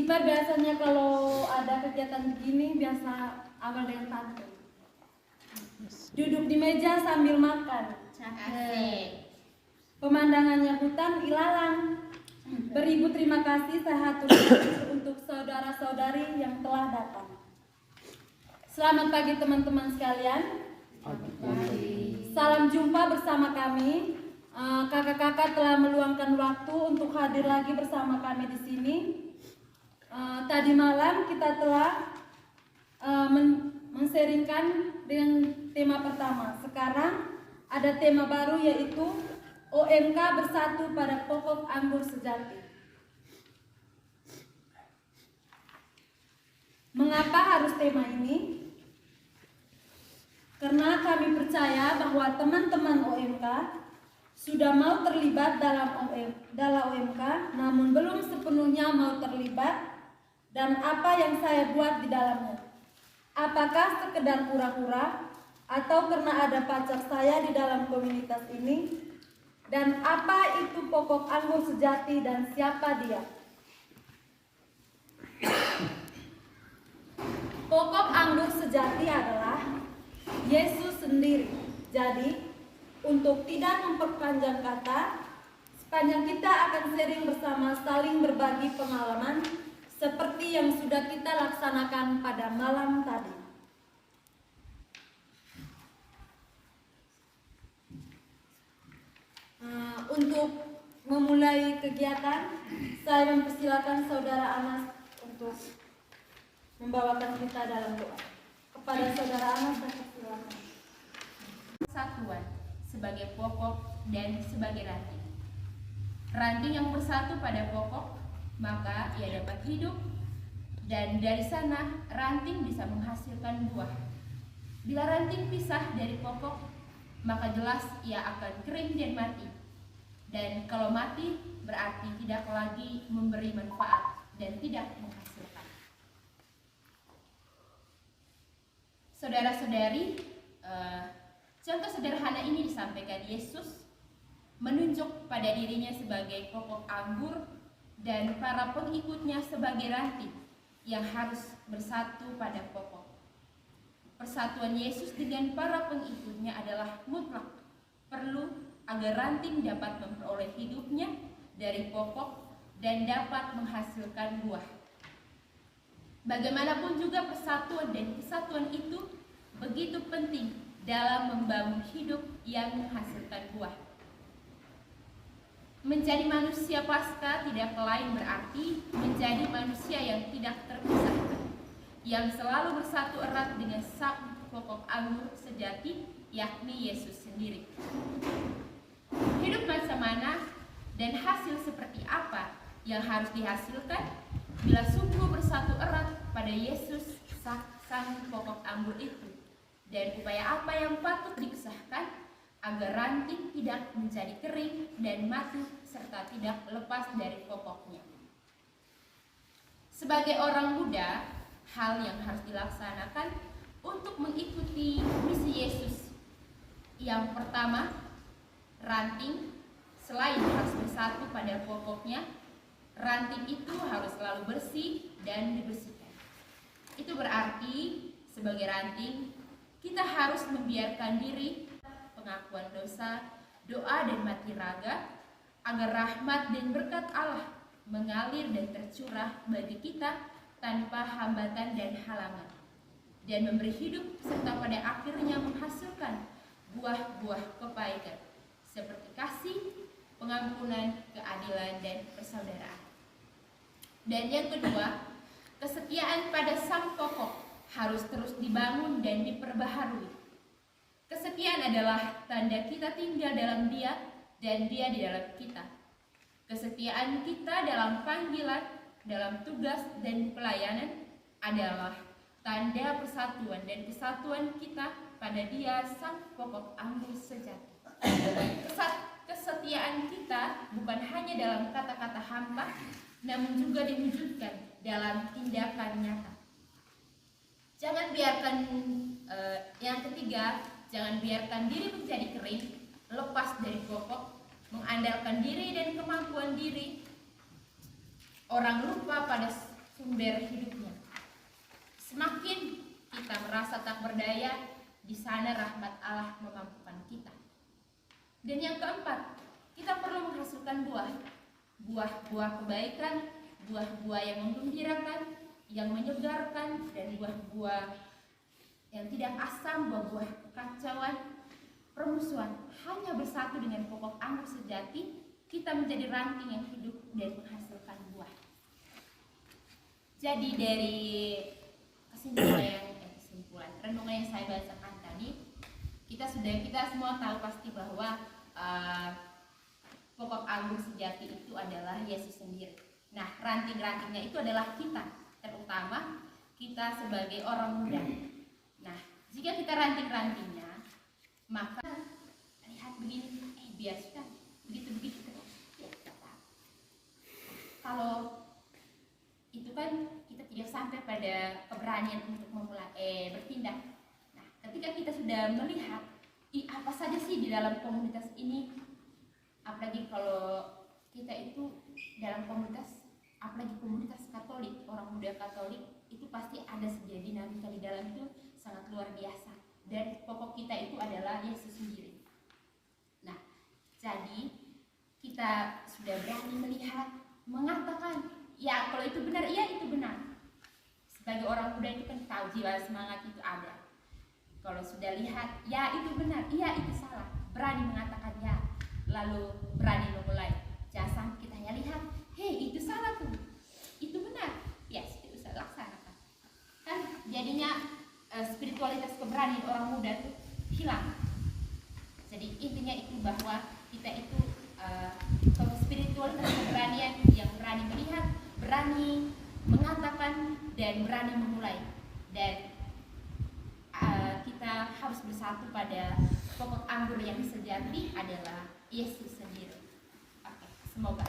Ipar biasanya kalau ada kegiatan begini biasa awal dengan pantun. Duduk di meja sambil makan. Asik. Pemandangannya hutan ilalang. Beribu terima kasih saya hatur untuk saudara-saudari yang telah datang. Selamat pagi teman-teman sekalian. Salam jumpa bersama kami. Kakak-kakak telah meluangkan waktu untuk hadir lagi bersama kami di sini. Tadi malam kita telah men-sharingkan dengan tema pertama. Sekarang ada tema baru yaitu OMK bersatu pada pokok anggur sejati. Mengapa harus tema ini? Karena kami percaya bahwa teman-teman OMK sudah mau terlibat dalam OMK, namun belum sepenuhnya mau terlibat. Dan apa yang saya buat di dalamnya? Apakah sekedar pura-pura atau karena ada pacar saya di dalam komunitas ini? Dan apa itu pokok anggur sejati dan siapa dia? Pokok anggur sejati adalah Yesus sendiri. Jadi, untuk tidak memperpanjang kata, sepanjang kita akan sharing bersama saling berbagi pengalaman seperti yang sudah kita laksanakan pada malam tadi. Untuk memulai kegiatan, saya mempersilakan Saudara Anas untuk membawakan kita dalam doa. Kepada Saudara Anas, saya persilakan. Persatuan sebagai pokok dan sebagai ranting. Ranting yang bersatu pada pokok, maka ia dapat hidup, dan dari sana ranting bisa menghasilkan buah. Bila ranting pisah dari pokok, maka jelas ia akan kering dan mati. Dan kalau mati, berarti tidak lagi memberi manfaat dan tidak menghasilkan. Saudara-saudari, contoh sederhana ini disampaikan Yesus menunjuk pada dirinya sebagai pokok anggur dan para pengikutnya sebagai ranting yang harus bersatu pada pokok. Persatuan Yesus dengan para pengikutnya adalah mutlak perlu agar ranting dapat memperoleh hidupnya dari pokok dan dapat menghasilkan buah. Bagaimanapun juga persatuan dan kesatuan itu begitu penting dalam membangun hidup yang menghasilkan buah. Menjadi manusia pasca tidak lain berarti menjadi manusia yang tidak terpisahkan, yang selalu bersatu erat dengan sang pokok anggur sejati, yakni Yesus sendiri. Hidup masa mana dan hasil seperti apa yang harus dihasilkan bila sungguh bersatu erat pada Yesus sang pokok anggur itu, dan upaya apa yang patut dikesahkan agar ranting tidak menjadi kering dan mati serta tidak lepas dari pokoknya. Sebagai orang muda, hal yang harus dilaksanakan untuk mengikuti misi Yesus. Yang pertama, ranting selain harus bersatu pada pokoknya, ranting itu harus selalu bersih dan dibersihkan. Itu berarti sebagai ranting kita harus membiarkan diri pengakuan dosa, doa dan mati raga agar rahmat dan berkat Allah mengalir dan tercurah bagi kita tanpa hambatan dan halangan, dan memberi hidup serta pada akhirnya menghasilkan buah-buah kebaikan seperti kasih, pengampunan, keadilan, dan persaudaraan. Dan yang kedua, kesetiaan pada sang pokok harus terus dibangun dan diperbaharui. Kesetiaan adalah tanda kita tinggal dalam Dia dan Dia di dalam kita. Kesetiaan kita dalam panggilan, dalam tugas dan pelayanan adalah tanda persatuan dan kesatuan kita pada Dia sang pokok anggur sejati. Kesetiaan kita bukan hanya dalam kata-kata hampa, namun juga diwujudkan dalam tindakan nyata. Jangan biarkan yang ketiga, jangan biarkan diri menjadi kering, lepas dari pokok, mengandalkan diri dan kemampuan diri. Orang lupa pada sumber hidupnya. Semakin kita merasa tak berdaya, di sana rahmat Allah memampukan kita. Dan yang keempat, kita perlu menghasilkan buah-buah kebaikan, buah-buah yang menggembirakan, yang menyegarkan, dan buah-buah yang tidak asam, buah-buah kekacauan, permusuhan. Hanya bersatu dengan pokok anggur sejati, kita menjadi ranting yang hidup dan menghasilkan buah. Jadi dari kesimpulan renungan yang saya bacakan tadi, kita semua tahu pasti bahwa pokok anggur sejati itu adalah Yesus sendiri. Nah, ranting-rantingnya itu adalah kita, terutama kita sebagai orang muda. Nah, jika kita ranting-rantingnya, maka lihat begini, biar sudah begitu terus. Ya, kalau itu kan kita tidak sampai pada keberanian untuk memulai bertindak. Nah, ketika kita sudah melihat apa saja sih di dalam komunitas ini, apalagi kalau kita itu dalam komunitas, apalagi komunitas Katolik, orang muda Katolik, itu pasti ada sedia dinamika di dalam itu sangat luar biasa. Dan pokok kita itu adalah Yesus sendiri. Nah, jadi kita sudah berani melihat, mengatakan, ya kalau itu benar, iya itu benar. Sebagai orang muda itu kan tahu jiwa semangat itu ada. Kalau sudah lihat, ya itu benar, iya itu salah, berani mengatakan ya, lalu berani memulai. Jangan sampai kita hanya lihat, hei itu salah tuh, itu benar, ya itu bisa laksanakan. Kan jadinya spiritualitas keberanian orang muda itu hilang. Jadi intinya itu bahwa kita itu spiritualitas keberanian yang berani melihat, berani mengatakan, dan berani memulai. Dan kita harus bersatu pada pokok anggur yang sejati adalah Yesus sendiri. Oke, semoga